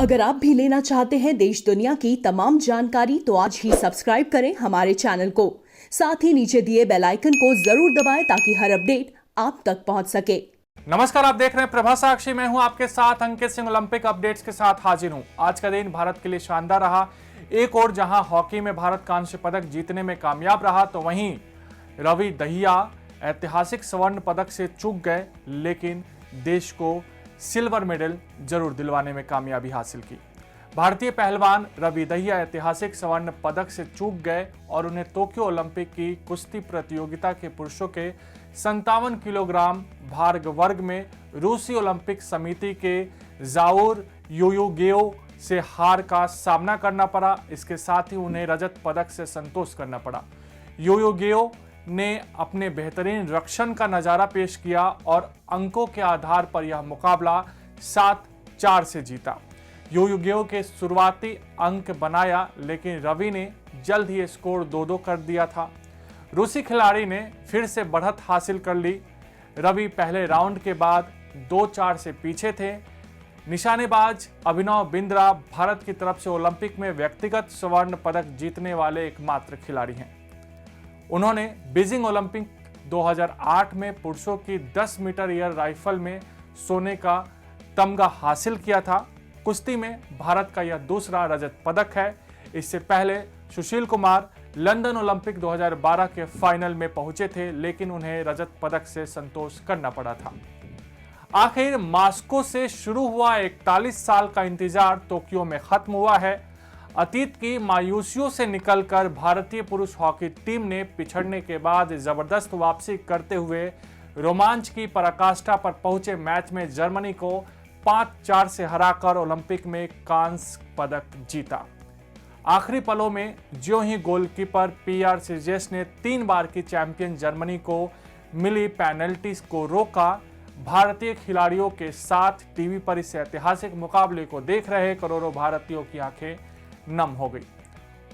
अगर आप भी लेना चाहते हैं देश दुनिया की तमाम जानकारी तो आज ही सब्सक्राइब करें हमारे चैनल को। साथ ही नीचे दिए बेल आइकन को जरूर दबाएं ताकि हर अपडेट आप तक पहुंच सके। नमस्कार, आप देख रहे हैं प्रभा साक्षी। मैं हूं आपके साथ अंकित सिंह। ओलंपिक अपडेट्स के साथ हाजिर हूं। आज का दिन भारत के लिए शानदार रहा। एक और जहां हॉकी में भारत कांस्य पदक जीतने में कामयाब रहा, तो वहीं रवि दहिया ऐतिहासिक स्वर्ण पदक से चूक गए, लेकिन देश को सिल्वर मेडल जरूर दिलवाने में कामयाबी हासिल की। भारतीय पहलवान रवि दहिया ऐतिहासिक स्वर्ण पदक से चूक गए और उन्हें टोक्यो ओलंपिक की कुश्ती प्रतियोगिता के पुरुषों के 57 किलोग्राम भार वर्ग में रूसी ओलंपिक समिति के जाउर युयुगेओ से हार का सामना करना पड़ा। इसके साथ ही उन्हें रजत पदक से संतोष करना पड़ा। युयुगेओ ने अपने बेहतरीन रक्षण का नजारा पेश किया और अंकों के आधार पर यह मुकाबला 7-4 से जीता। युयुगेओ के शुरुआती अंक बनाया, लेकिन रवि ने जल्द ही स्कोर 2-2 कर दिया था। रूसी खिलाड़ी ने फिर से बढ़त हासिल कर ली। रवि पहले राउंड के बाद 2-4 से पीछे थे। निशानेबाज अभिनव बिंद्रा भारत की तरफ से ओलंपिक में व्यक्तिगत स्वर्ण पदक जीतने वाले एकमात्र खिलाड़ी हैं। उन्होंने बीजिंग ओलंपिक 2008 में पुरुषों की 10 मीटर एयर राइफल में सोने का तमगा हासिल किया था। कुश्ती में भारत का यह दूसरा रजत पदक है। इससे पहले सुशील कुमार लंदन ओलंपिक 2012 के फाइनल में पहुंचे थे, लेकिन उन्हें रजत पदक से संतोष करना पड़ा था। आखिर मास्को से शुरू हुआ 41 साल का इंतजार टोक्यो में खत्म हुआ है। अतीत की मायूसियों से निकलकर भारतीय पुरुष हॉकी टीम ने पिछड़ने के बाद जबरदस्त वापसी करते हुए रोमांच की पराकाष्ठा पर पहुंचे मैच में जर्मनी को 5-4 से हराकर ओलंपिक में कांस्य पदक जीता। आखिरी पलों में ज्यों ही गोलकीपर पीआर सिजेस ने 3 बार की चैंपियन जर्मनी को मिली पेनल्टी को रोका, भारतीय खिलाड़ियों के साथ टीवी पर इस ऐतिहासिक मुकाबले को देख रहे करोड़ों भारतीयों की आंखें नम हो गई।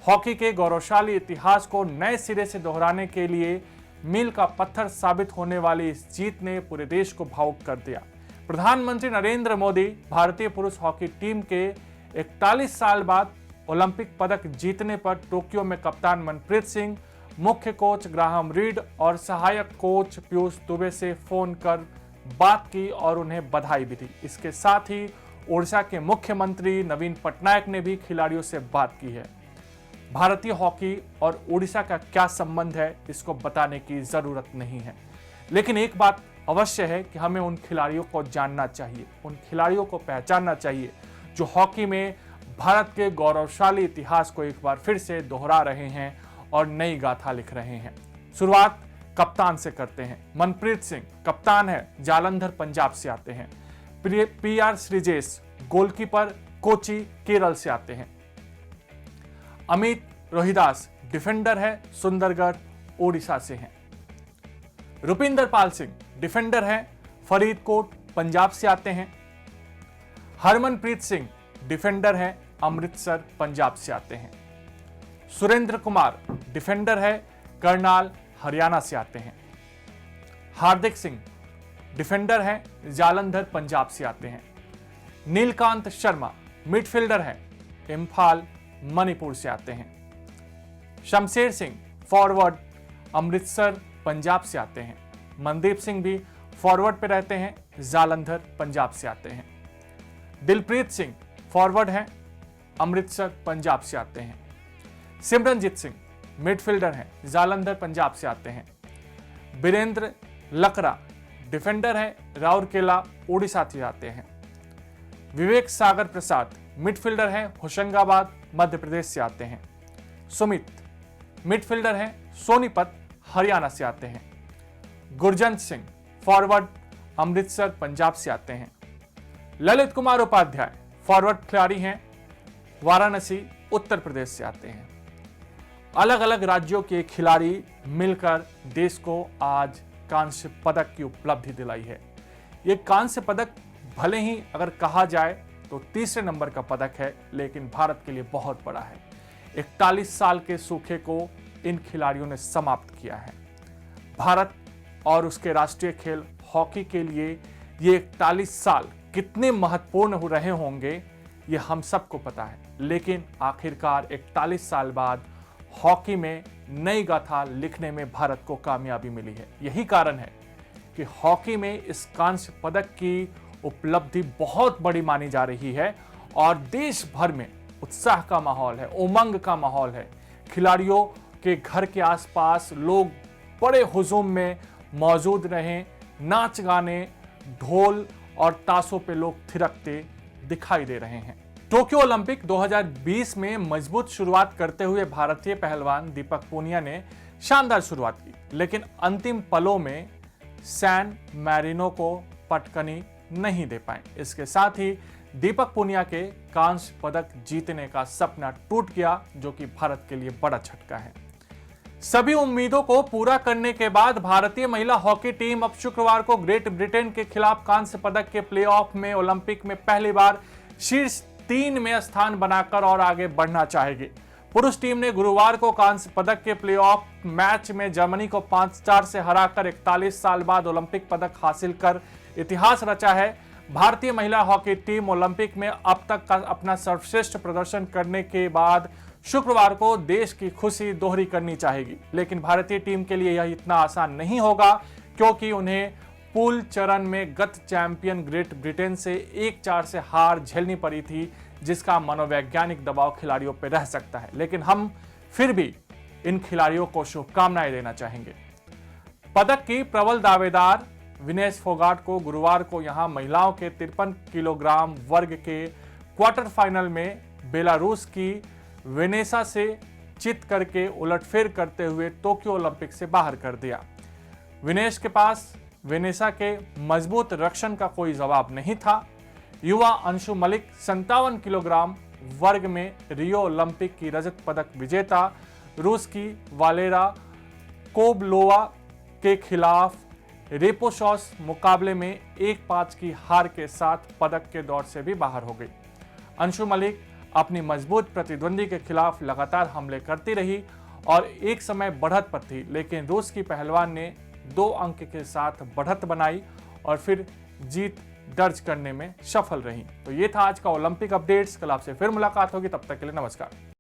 हॉकी के गौरवशाली इतिहास को नए सिरे से दोहराने के लिए मील का पत्थर साबित होने वाली इस जीत ने पूरे देश को भावुक कर दिया। प्रधानमंत्री नरेंद्र मोदी भारतीय पुरुष हॉकी टीम के 41 साल बाद ओलंपिक पदक जीतने पर टोक्यो में कप्तान मनप्रीत सिंह, मुख्य कोच ग्राहम रीड और सहायक कोच पीयूष दुबे से फोन कर बात की और उन्हें बधाई भी दी। इसके साथ ही ओडिशा के मुख्यमंत्री नवीन पटनायक ने भी खिलाड़ियों से बात की है। भारतीय हॉकी और ओडिशा का क्या संबंध है, इसको बताने की जरूरत नहीं है, लेकिन एक बात अवश्य है कि हमें उन खिलाड़ियों को जानना चाहिए, उन खिलाड़ियों को पहचानना चाहिए जो हॉकी में भारत के गौरवशाली इतिहास को एक बार फिर से दोहरा रहे हैं और नई गाथा लिख रहे हैं। शुरुआत कप्तान से करते हैं। मनप्रीत सिंह कप्तान है, जालंधर पंजाब से आते हैं। पीआर श्रीजेश गोलकीपर, कोची केरल से आते हैं। अमित रोहिदास डिफेंडर है, सुंदरगढ़ ओडिशा से हैं। रुपिंदर पाल सिंह डिफेंडर है, फरीदकोट पंजाब से आते हैं। हरमनप्रीत सिंह डिफेंडर है, अमृतसर पंजाब से आते हैं। सुरेंद्र कुमार डिफेंडर है, करनाल हरियाणा से आते हैं। हार्दिक सिंह डिफेंडर है, जालंधर पंजाब से आते हैं। नीलकांत शर्मा मिडफील्डर है, इम्फाल मणिपुर से आते हैं। शमशेर सिंह फॉरवर्ड, अमृतसर पंजाब से आते हैं। मनदीप सिंह भी फॉरवर्ड पे रहते हैं, जालंधर पंजाब से आते हैं। दिलप्रीत सिंह फॉरवर्ड हैं, अमृतसर पंजाब से आते हैं। सिमरनजीत सिंह मिडफील्डर हैं, जालंधर पंजाब से आते हैं। बीरेंद्र लकड़ा डिफेंडर है, राउरकेला ओडिशा से आते हैं। विवेक सागर प्रसाद मिडफील्डर हैं, होशंगाबाद मध्य प्रदेश से आते हैं। सुमित मिडफील्डर हैं, सोनीपत हरियाणा से आते हैं। गुरजंत सिंह फॉरवर्ड, अमृतसर पंजाब से आते हैं। ललित कुमार उपाध्याय फॉरवर्ड खिलाड़ी हैं, वाराणसी उत्तर प्रदेश से आते हैं। अलग अलग राज्यों के खिलाड़ी मिलकर देश को आज कांस्य पदक की उपलब्धि दिलाई है। ये कांस्य पदक भले ही अगर कहा जाए तो तीसरे नंबर का पदक है, लेकिन भारत के लिए बहुत बड़ा है। 41 साल के सूखे को इन खिलाड़ियों ने समाप्त किया है। भारत और उसके राष्ट्रीय खेल हॉकी के लिए ये 41 साल कितने महत्वपूर्ण रहे होंगे, ये हम सबको पता है, लेकिन आखिरकार 41 साल बाद हॉकी में नई गाथा लिखने में भारत को कामयाबी मिली है। यही कारण है कि हॉकी में इस कांस्य पदक की उपलब्धि बहुत बड़ी मानी जा रही है और देश भर में उत्साह का माहौल है, उमंग का माहौल है। खिलाड़ियों के घर के आसपास लोग बड़े हुजूम में मौजूद रहे, नाच गाने, ढोल और ताशों पे लोग थिरकते दिखाई दे रहे हैं। टोक्यो ओलंपिक 2020 में मजबूत शुरुआत करते हुए भारतीय पहलवान दीपक पूनिया ने शानदार शुरुआत की, लेकिन अंतिम पलों में सैन मैरिनो को पटकनी नहीं दे पाए। इसके साथ ही दीपक पूनिया के कांस्य पदक जीतने का सपना टूट गया, जो कि भारत के लिए बड़ा झटका है। सभी उम्मीदों को पूरा करने के बाद भारतीय महिला हॉकी टीम अब शुक्रवार को ग्रेट ब्रिटेन के खिलाफ कांस्य पदक के प्लेऑफ में ओलंपिक में पहली बार शीर्ष 3 में स्थान बनाकर और आगे बढ़ना चाहेगी। पुरुष टीम ने गुरुवार को कांस्य पदक के प्लेऑफ मैच में जर्मनी को 5-4 से हराकर 41 साल बाद ओलंपिक पदक हासिल कर इतिहास रचा है। भारतीय महिला हॉकी टीम ओलंपिक में अब तक का अपना सर्वश्रेष्ठ प्रदर्शन करने के बाद शुक्रवार को देश की खुशी दोहरी करनी चाहेगी, लेकिन भारतीय टीम के लिए यह इतना आसान नहीं होगा, क्योंकि उन्हें पूल चरण में गत चैंपियन ग्रेट ब्रिटेन से 1-4 से हार झेलनी पड़ी थी, जिसका मनोवैज्ञानिक दबाव खिलाड़ियों पर रह सकता है। लेकिन हम फिर भी इन खिलाड़ियों को शुभकामनाएं देना चाहेंगे। पदक की प्रबल दावेदार विनेश फोगाट को गुरुवार को यहां महिलाओं के 53 किलोग्राम वर्ग के क्वार्टर फाइनल में बेलारूस की वेनेसा से चित करके उलटफेर करते हुए टोक्यो ओलंपिक से बाहर कर दिया। विनेश के पास वेनेसा के मजबूत रक्षण का कोई जवाब नहीं था। युवा अंशु मलिक 57 किलोग्राम वर्ग में रियो ओलंपिक की रजत पदक विजेता रूस की वालेरा कोबलोवा के खिलाफ रेपोशॉस मुकाबले में 1-5 की हार के साथ पदक के दौर से भी बाहर हो गई। अंशु मलिक अपनी मजबूत प्रतिद्वंदी के खिलाफ लगातार हमले करती रही और एक समय बढ़त पर थी, लेकिन रूस की पहलवान ने 2 अंक के साथ बढ़त बनाई और फिर जीत दर्ज करने में सफल रही। तो ये था आज का ओलंपिक अपडेट्स। कल आपसे फिर मुलाकात होगी, तब तक के लिए नमस्कार।